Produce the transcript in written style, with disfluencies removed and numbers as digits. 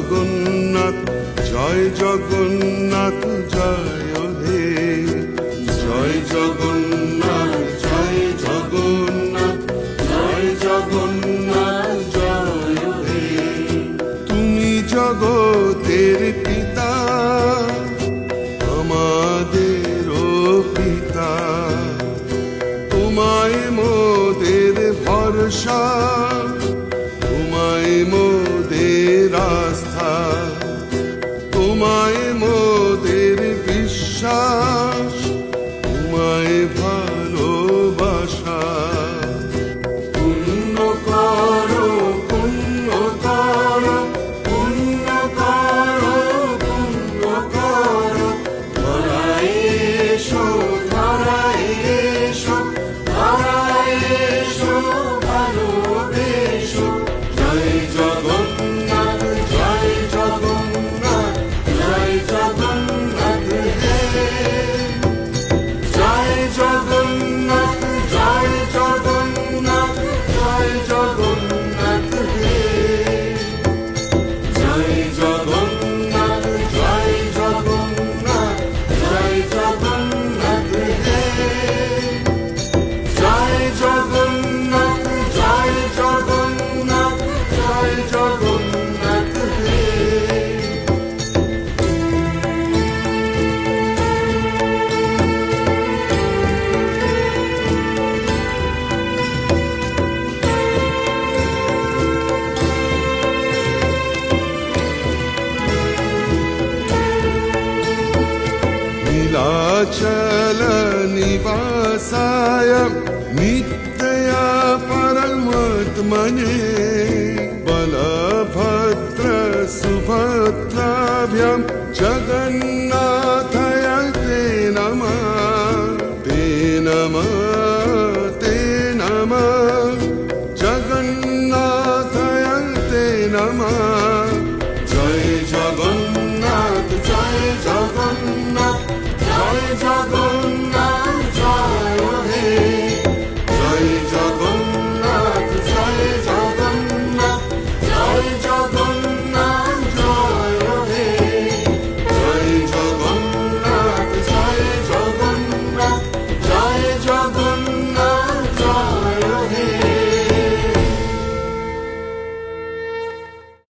জগন্নাথ জয় জগন্নাথ জয় হে জয় জগন্নাথ জয় জগন্নাথ জয় জগন্নাথ জয় হে তুমি জগতের পিতা আমাদেরও পিতা তোমায় মোদের ভরসা তোমায় মোদের আস্থা তোমায় মোদের বিশ্বাস তোমায় ভালোবাসা পুণ্য করো পুণ্য করো পুণ্য করো পুণ্য করো ধরায় এসো ধরায় এসো ধরায় এসো ভালোবেসো জয় জগন্নাথ জয় জগন্নাথ জয় জগন্নাথ হে জয় জগন্নাথ জয় জগন্নাথ জয় জগন্নাথ হে জয় জগন্নাথ জয় জগন্নাথ জয় জগন্নাথ হে জয় জগন্নাথ জয় জগন্নাথ জয় জগন্নাথ হে नीलाचल निवासाय नित्या परमात्मने बलभद्र सुभद्राभ्यां जगन्नाथाय ते नमः